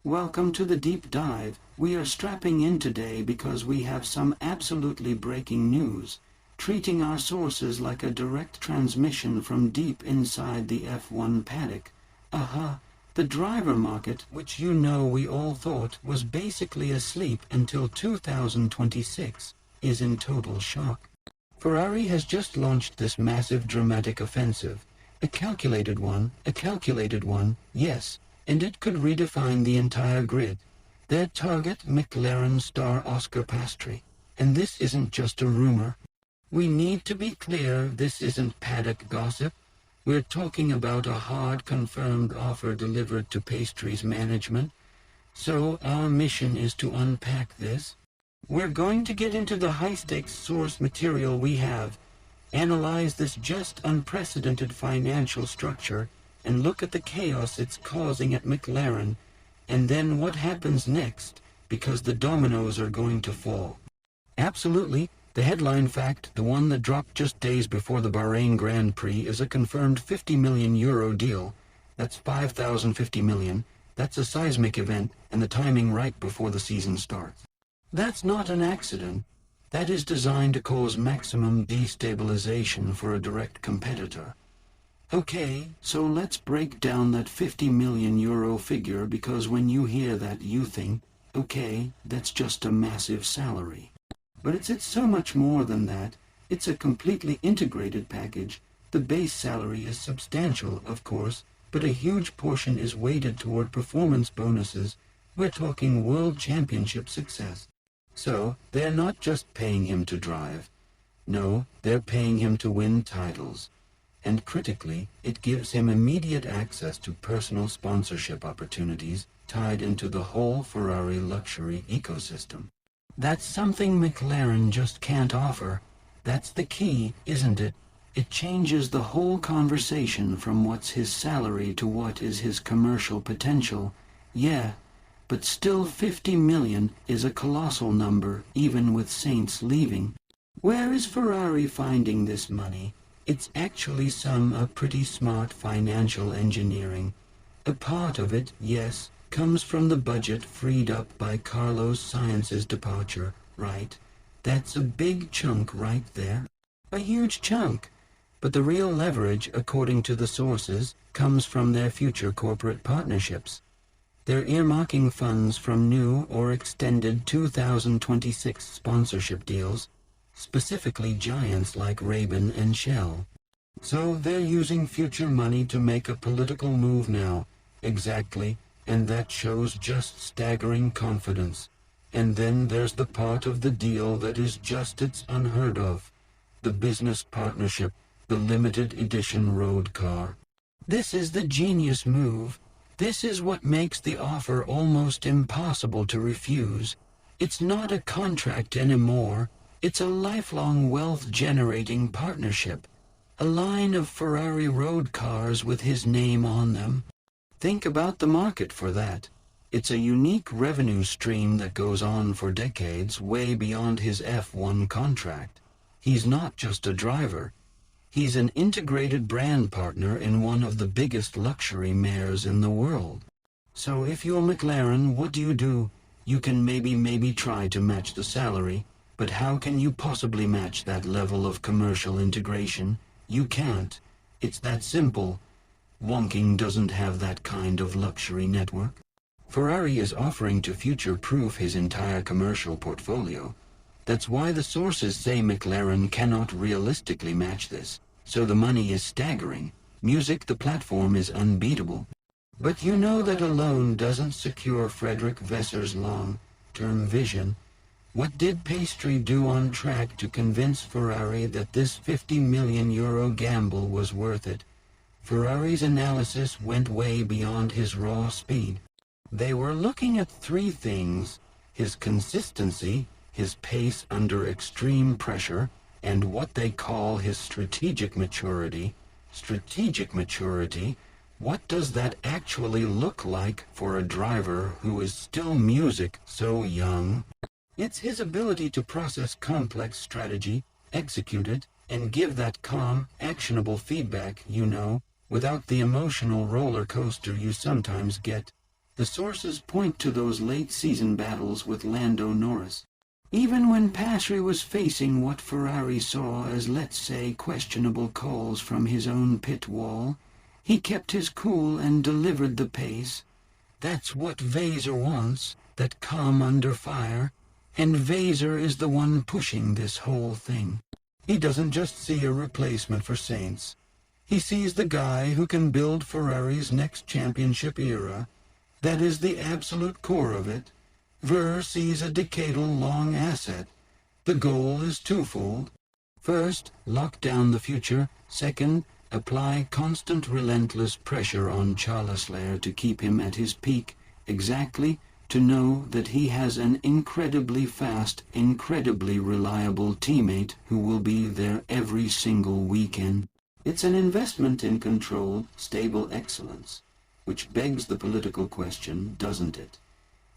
Welcome to the deep dive. We are strapping in today because we have some absolutely breaking news, treating our sources like a direct transmission from deep inside the F1 paddock. The driver market, which we all thought was basically asleep until 2026, is in total shock. Ferrari has just launched this massive dramatic offensive. A calculated one, yes, and it could redefine the entire grid. Their target, McLaren star Oscar Piastri. And this isn't just a rumor. We need to be clear, this isn't paddock gossip. We're talking about a hard confirmed offer delivered to Piastri's management. So our mission is to unpack this. We're going to get into the high-stakes source material we have, analyze this just unprecedented financial structure, and look at the chaos it's causing at McLaren, and then what happens next, because the dominoes are going to fall. Absolutely. The headline fact, the one that dropped just days before the Bahrain Grand Prix, is a confirmed €50 million deal. That's 5,050 million. That's a seismic event, and the timing right before the season starts. That's not an accident. That is designed to cause maximum destabilization for a direct competitor. Okay, so let's break down that €50 million figure, because when you hear that you think, okay, that's just a massive salary. But it's so much more than that. It's a completely integrated package. The base salary is substantial, of course, but a huge portion is weighted toward performance bonuses. We're talking world championship success. So, they're not just paying him to drive. No, they're paying him to win titles. And critically, it gives him immediate access to personal sponsorship opportunities tied into the whole Ferrari luxury ecosystem. That's something McLaren just can't offer. That's the key, isn't it? It changes the whole conversation from what's his salary to what is his commercial potential. Yeah, but still 50 million is a colossal number, even with Sainz leaving. Where is Ferrari finding this money? It's actually some pretty smart financial engineering. A part of it, yes, comes from the budget freed up by Carlos Sainz's departure, right? That's a big chunk right there. A huge chunk. But the real leverage, according to the sources, comes from their future corporate partnerships. They're earmarking funds from new or extended 2026 sponsorship deals, specifically giants like Ray-Ban and Shell. So they're using future money to make a political move now. Exactly. And that shows just staggering confidence. And then there's the part of the deal that is just it's unheard of. The business partnership, the limited edition road car. This is the genius move. This is what makes the offer almost impossible to refuse. It's not a contract anymore. It's a lifelong wealth-generating partnership. A line of Ferrari road cars with his name on them. Think about the market for that. It's a unique revenue stream that goes on for decades, way beyond his F1 contract. He's not just a driver. He's an integrated brand partner in one of the biggest luxury mares in the world. So if you're McLaren, what do? You can maybe try to match the salary, but how can you possibly match that level of commercial integration? You can't. It's that simple. Woking doesn't have that kind of luxury network. Ferrari is offering to future-proof his entire commercial portfolio. That's why the sources say McLaren cannot realistically match this. So the money is staggering. Music, the platform, is unbeatable. But you know that alone doesn't secure Frederick Vassar's long-term vision. What did Piastri do on track to convince Ferrari that this €50 million gamble was worth it? Ferrari's analysis went way beyond his raw speed. They were looking at three things: his consistency, his pace under extreme pressure, and what they call his strategic maturity. Strategic maturity? What does that actually look like for a driver who is still music so young? It's his ability to process complex strategy, execute it, and give that calm, actionable feedback, without the emotional roller coaster you sometimes get. The sources point to those late-season battles with Lando Norris. Even when Piastri was facing what Ferrari saw as, let's say, questionable calls from his own pit wall, he kept his cool and delivered the pace. That's what Vaser wants, that calm under fire, and Vaser is the one pushing this whole thing. He doesn't just see a replacement for Sainz. He sees the guy who can build Ferrari's next championship era. That is the absolute core of it. Ver sees a decadal-long asset. The goal is twofold. First, lock down the future. Second, apply constant relentless pressure on Charles Leclerc to keep him at his peak, exactly to know that he has an incredibly fast, incredibly reliable teammate who will be there every single weekend. It's an investment in controlled, stable excellence, which begs the political question, doesn't it?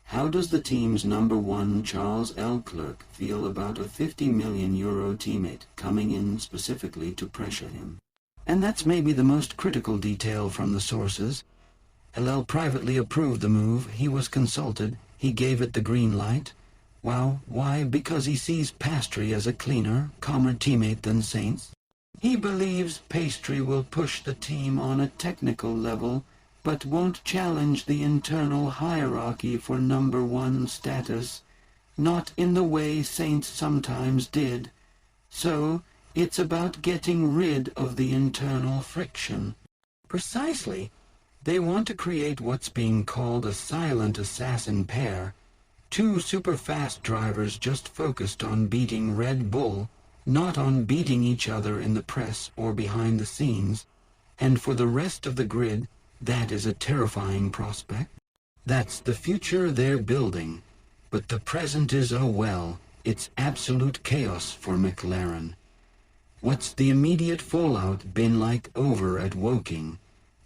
How does the team's number one, Charles Leclerc, feel about a €50 million teammate coming in specifically to pressure him? And that's maybe the most critical detail from the sources. Hillel privately approved the move. He was consulted. He gave it the green light. Wow, why? Because he sees Piastri as a cleaner, calmer teammate than Sainz. He believes Piastri will push the team on a technical level, but won't challenge the internal hierarchy for number one status, not in the way Sainz sometimes did. So, it's about getting rid of the internal friction. Precisely. They want to create what's being called a silent assassin pair, two super-fast drivers just focused on beating Red Bull, not on beating each other in the press or behind the scenes, and for the rest of the grid, that is a terrifying prospect. That's the future they're building, but the present is, oh well, it's absolute chaos for McLaren. What's the immediate fallout been like over at Woking?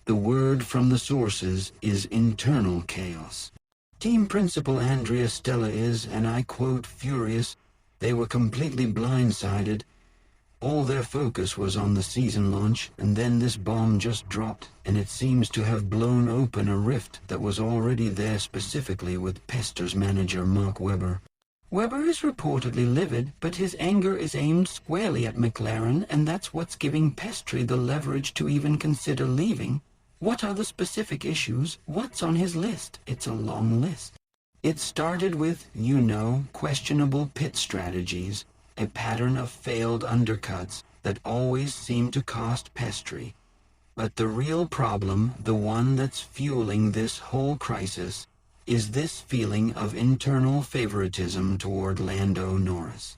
The word from the sources is internal chaos. Team principal Andrea Stella is, and I quote, furious. They were completely blindsided. All their focus was on the season launch, and then this bomb just dropped, and it seems to have blown open a rift that was already there specifically with Piastri's manager Mark Webber. Webber is reportedly livid, but his anger is aimed squarely at McLaren, and that's what's giving Piastri the leverage to even consider leaving. What are the specific issues? What's on his list? It's a long list. It started with, questionable pit strategies, a pattern of failed undercuts that always seem to cost Piastri. But the real problem, the one that's fueling this whole crisis, is this feeling of internal favoritism toward Lando Norris.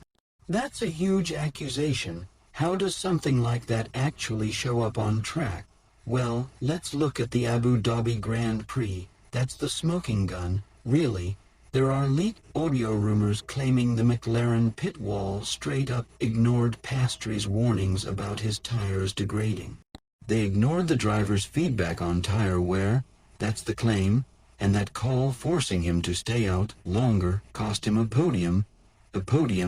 That's a huge accusation. How does something like that actually show up on track? Well, let's look at the Abu Dhabi Grand Prix. That's the smoking gun. Really, there are leaked audio rumors claiming the McLaren pit wall straight up ignored Piastri's warnings about his tires degrading. They ignored the driver's feedback on tire wear, that's the claim, and that call forcing him to stay out longer cost him a podium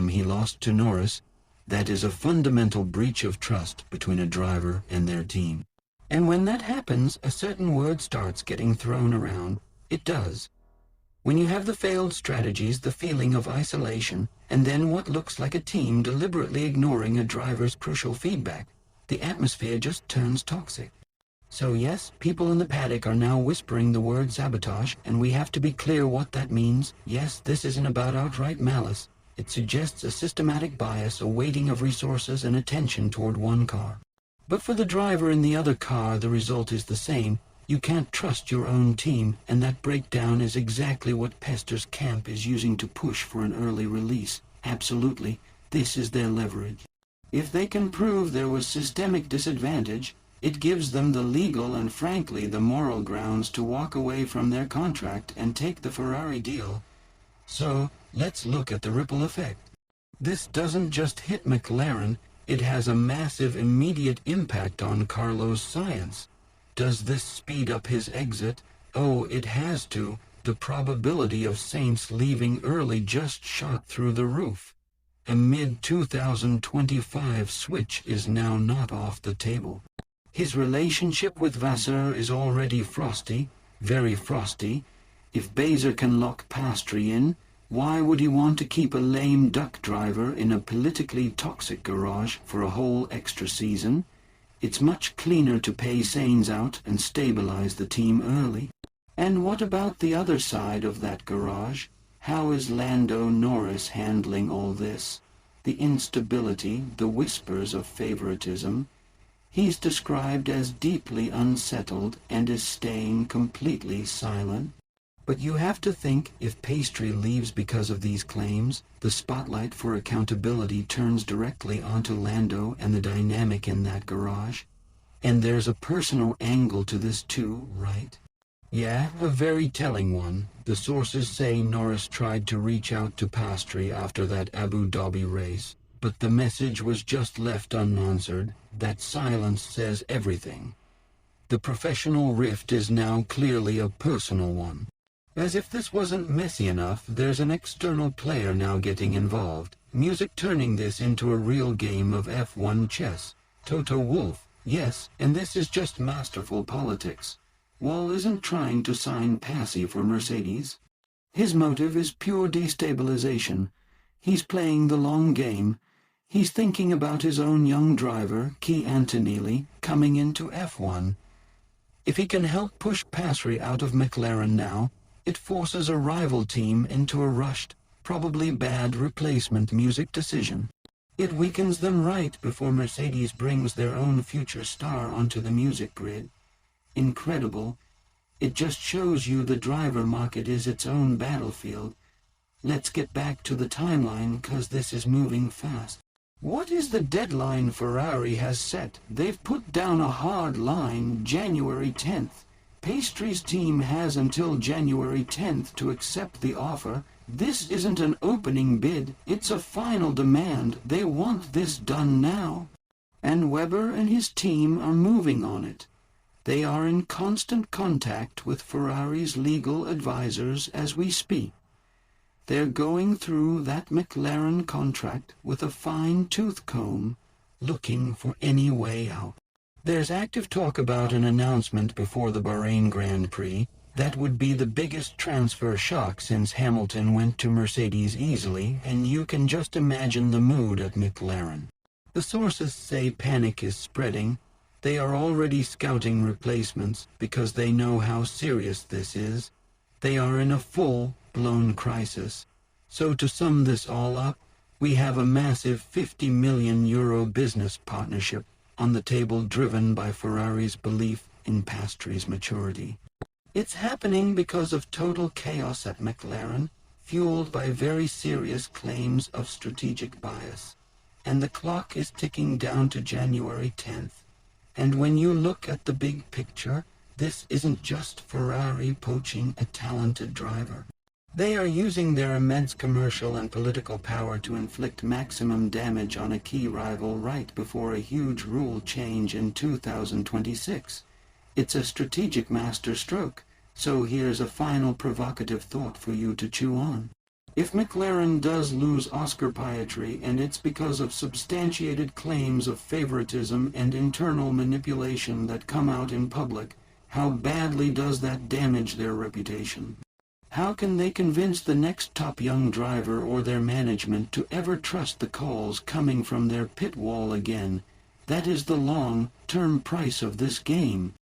he lost to Norris. That is a fundamental breach of trust between a driver and their team. And when that happens, a certain word starts getting thrown around. It does. When you have the failed strategies, the feeling of isolation, and then what looks like a team deliberately ignoring a driver's crucial feedback, the atmosphere just turns toxic. So yes, people in the paddock are now whispering the word sabotage, and we have to be clear what that means. Yes, this isn't about outright malice. It suggests a systematic bias, a weighting of resources and attention toward one car. But for the driver in the other car, the result is the same. You can't trust your own team, and that breakdown is exactly what Piastri's camp is using to push for an early release. Absolutely, this is their leverage. If they can prove there was systemic disadvantage, it gives them the legal and frankly the moral grounds to walk away from their contract and take the Ferrari deal. So, let's look at the ripple effect. This doesn't just hit McLaren, it has a massive immediate impact on Carlos Sainz. Does this speed up his exit? Oh, it has to. The probability of Sainz leaving early just shot through the roof. A mid-2025 switch is now not off the table. His relationship with Vasseur is already frosty, very frosty, If Baser can lock Piastri in, why would he want to keep a lame duck driver in a politically toxic garage for a whole extra season? It's much cleaner to pay Sainz out and stabilize the team early. And what about the other side of that garage? How is Lando Norris handling all this? The instability, the whispers of favoritism. He's described as deeply unsettled and is staying completely silent. But you have to think, if Piastri leaves because of these claims, the spotlight for accountability turns directly onto Lando and the dynamic in that garage. And there's a personal angle to this too, right? Yeah, a very telling one. The sources say Norris tried to reach out to Piastri after that Abu Dhabi race, but the message was just left unanswered. That silence says everything. The professional rift is now clearly a personal one. As if this wasn't messy enough, there's an external player now getting involved. Music turning this into a real game of F1 chess. Toto Wolff, yes, and this is just masterful politics. Wall isn't trying to sign Passy for Mercedes. His motive is pure destabilization. He's playing the long game. He's thinking about his own young driver, Key Antonelli, coming into F1. If he can help push Piastri out of McLaren now, it forces a rival team into a rushed, probably bad replacement music decision. It weakens them right before Mercedes brings their own future star onto the music grid. Incredible. It just shows you the driver market is its own battlefield. Let's get back to the timeline, 'cause this is moving fast. What is the deadline Ferrari has set? They've put down a hard line, January 10th. Piastri's team has until January 10th to accept the offer. This isn't an opening bid, it's a final demand. They want this done now. And Webber and his team are moving on it. They are in constant contact with Ferrari's legal advisors as we speak. They're going through that McLaren contract with a fine-tooth comb, looking for any way out. There's active talk about an announcement before the Bahrain Grand Prix. That would be the biggest transfer shock since Hamilton went to Mercedes easily, and you can just imagine the mood at McLaren. The sources say panic is spreading. They are already scouting replacements because they know how serious this is. They are in a full-blown crisis. So to sum this all up, we have a massive €50 million business partnership on the table, driven by Ferrari's belief in Piastri's maturity. It's happening because of total chaos at McLaren, fueled by very serious claims of strategic bias. And the clock is ticking down to January 10th. And when you look at the big picture, this isn't just Ferrari poaching a talented driver. They are using their immense commercial and political power to inflict maximum damage on a key rival right before a huge rule change in 2026. It's a strategic masterstroke, so here's a final provocative thought for you to chew on. If McLaren does lose Oscar Piastri, and it's because of substantiated claims of favoritism and internal manipulation that come out in public, how badly does that damage their reputation? How can they convince the next top young driver or their management to ever trust the calls coming from their pit wall again? That is the long-term price of this game.